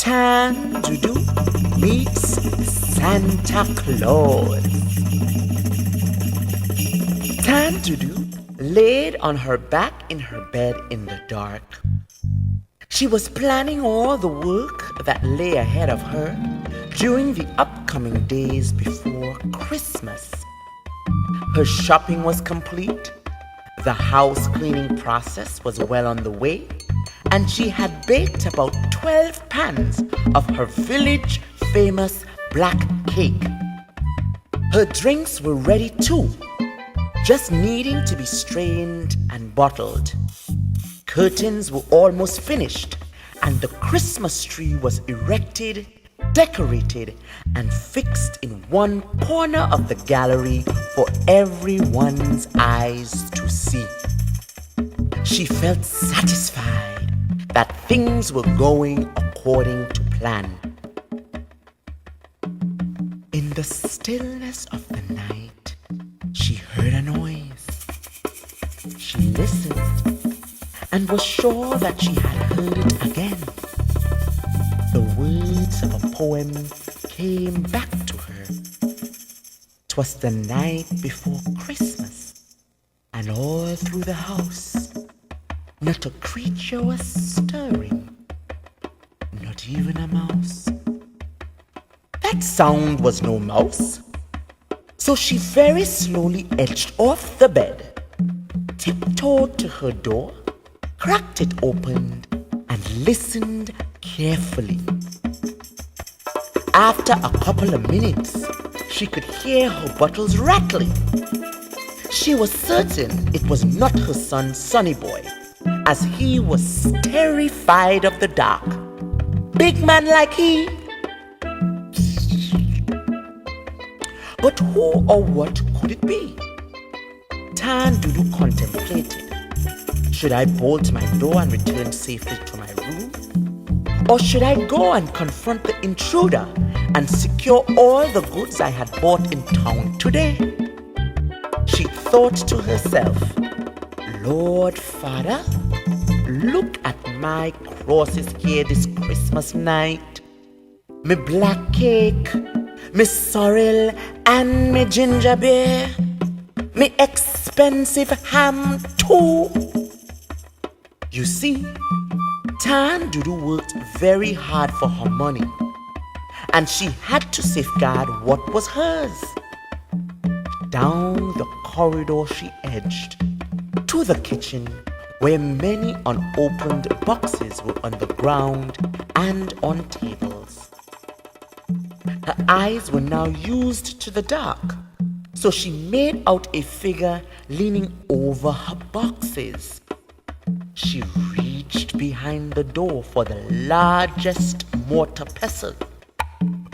Tan Doodoo meets Santa Claus. Tan Doodoo laid on her back in her bed in the dark. She was planning all the work that lay ahead of her during the upcoming days before Christmas. Her shopping was complete, the house cleaning process was well on the way, and she had baked about 12 pans of her village famous black cake. Her drinks were ready too, just needing to be strained and bottled. Curtains were almost finished, and the Christmas tree was erected, decorated, and fixed in one corner of the gallery for everyone's eyes to see. She felt satisfied that things were going according to plan. In the stillness of the night, she heard a noise. She listened and was sure that she had heard it again. The words of a poem came back to her. 'Twas the night before Christmas, and all through the house, not a creature was stirring, not even a mouse. That sound was no mouse. So she very slowly edged off the bed, tiptoed to her door, cracked it open, and listened carefully. After a couple of minutes, she could hear her bottles rattling. She was certain it was not her son, Sonny Boy, as he was terrified of the dark. Big man like he. But who or what could it be? Tan Doodoo contemplated. Should I bolt my door and return safely to my room? Or should I go and confront the intruder and secure all the goods I had bought in town today? She thought to herself, Lord Father, look at my crosses here this Christmas night. Me black cake, me sorrel and me ginger beer, me expensive ham too. You see, Tan Doodoo worked very hard for her money, and she had to safeguard what was hers. Down the corridor she edged, to the kitchen, where many unopened boxes were on the ground and on tables. Her eyes were now used to the dark, so she made out a figure leaning over her boxes. She reached behind the door for the largest mortar pestle,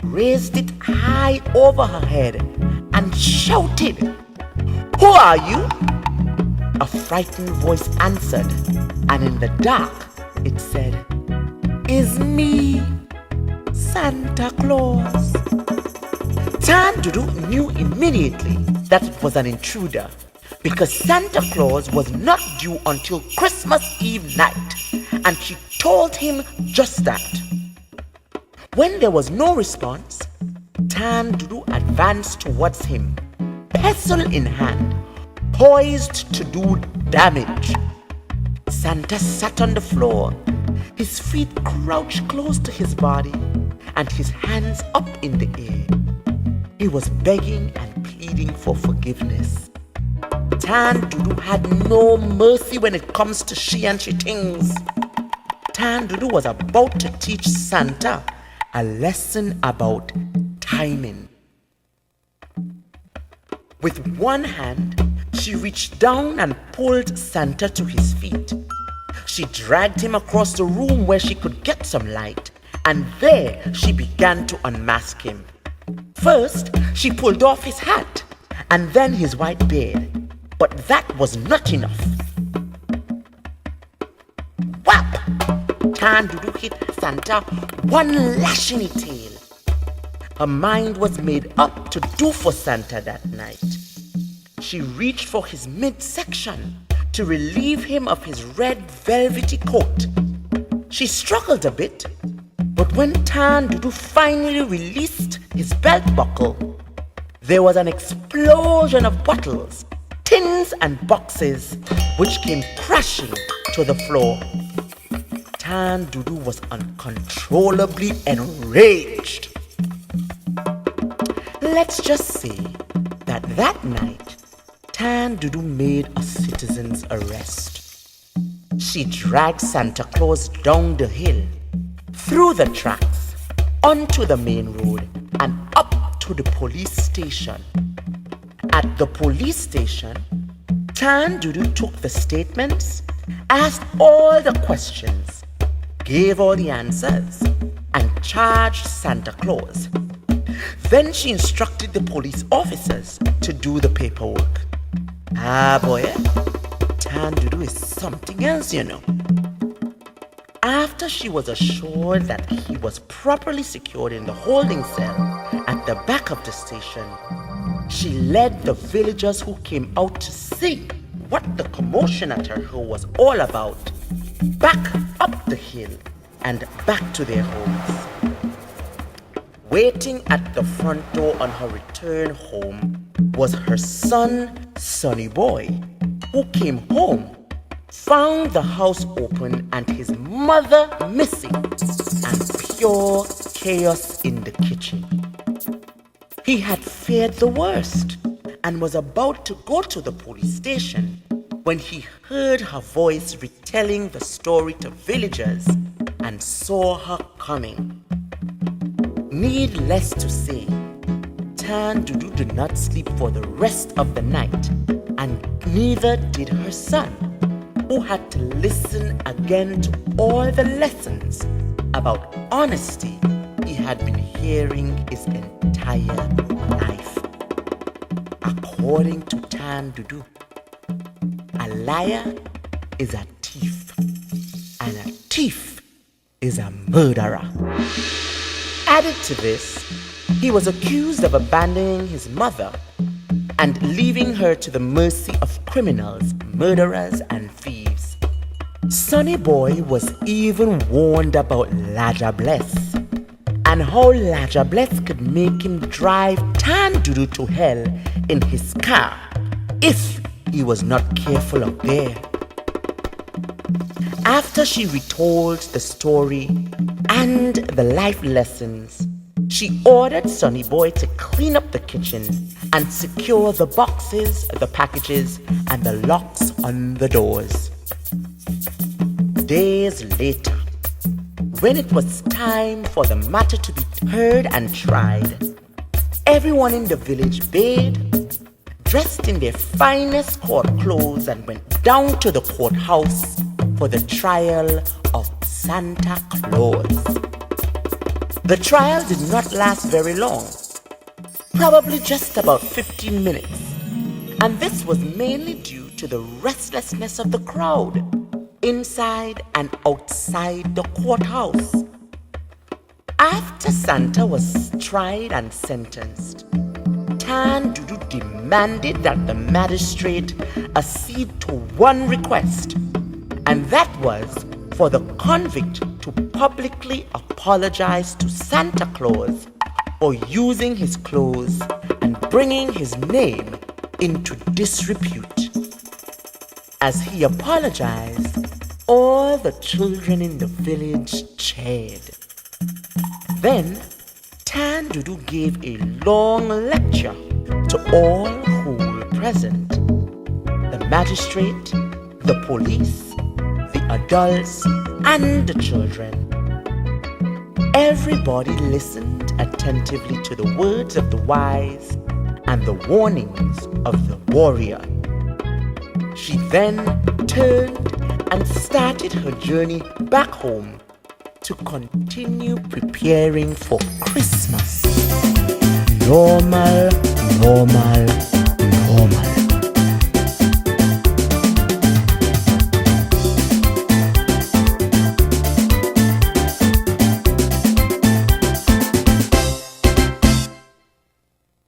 raised it high over her head, and shouted, "Who are you?" A frightened voice answered, and in the dark it said, "Is me, Santa Claus." Tan Doodoo knew immediately that it was an intruder, because Santa Claus was not due until Christmas Eve night, and she told him just that. When there was no response, Tan Doodoo advanced towards him, pestle in hand, poised to do damage. Santa sat on the floor, his feet crouched close to his body, and his hands up in the air. He was begging and pleading for forgiveness. Tan Doodoo had no mercy when it comes to she and she things. Tan Doodoo was about to teach Santa a lesson about timing. With one hand, she reached down and pulled Santa to his feet. She dragged him across the room where she could get some light, and there she began to unmask him. First, she pulled off his hat, and then his white beard. But that was not enough. Whap! Tan Doodoo hit Santa one lashing tail. Her mind was made up to do for Santa that night. She reached for his midsection to relieve him of his red velvety coat. She struggled a bit, but But when Tan Dudu finally released his belt buckle, there was an explosion of bottles, tins and boxes which came crashing to the floor. Tan Dudu was uncontrollably enraged. Let's just say that night, Tan Dudu made a citizen's arrest. She dragged Santa Claus down the hill, through the tracks, onto the main road, and up to the police station. At the police station, Tan Dudu took the statements, asked all the questions, gave all the answers, and charged Santa Claus. Then she instructed the police officers to do the paperwork. Ah boy, Tan Dudu is something else, you know. After she was assured that he was properly secured in the holding cell at the back of the station, she led the villagers who came out to see what the commotion at her home was all about back up the hill and back to their homes. Waiting at the front door on her return home was her son, Sonny Boy, who came home, found the house open and his mother missing, and pure chaos in the kitchen. He had feared the worst and was about to go to the police station when he heard her voice retelling the story to villagers and saw her coming. Needless to say, Tan Dudu did not sleep for the rest of the night, and neither did her son, who had to listen again to all the lessons about honesty he had been hearing his entire life. According to Tan Dudu, a liar is a thief, and a thief is a murderer. Added to this, he was accused of abandoning his mother and leaving her to the mercy of criminals, murderers, and thieves. Sonny Boy was even warned about Laja Bless and how Laja Bless could make him drive Tan Dudu to hell in his car if he was not careful out there. After she retold the story and the life lessons, she ordered Sonny Boy to clean up the kitchen and secure the boxes, the packages, and the locks on the doors. Days later, when it was time for the matter to be heard and tried, everyone in the village bathed, dressed in their finest court clothes, and went down to the courthouse for the trial of Santa Claus. The trial did not last very long, probably just about 15 minutes, and this was mainly due to the restlessness of the crowd inside and outside the courthouse. After Santa was tried and sentenced, Tan Dudu demanded that the magistrate accede to one request, and that was for the convict to publicly apologize to Santa Claus for using his clothes and bringing his name into disrepute. As he apologized, all the children in the village cheered. Then, Tan Dudu gave a long lecture to all who were present: the magistrate, the police, the adults, and the children. Everybody listened attentively to the words of the wise and the warnings of the warrior. She then turned and started her journey back home to continue preparing for Christmas. Normal.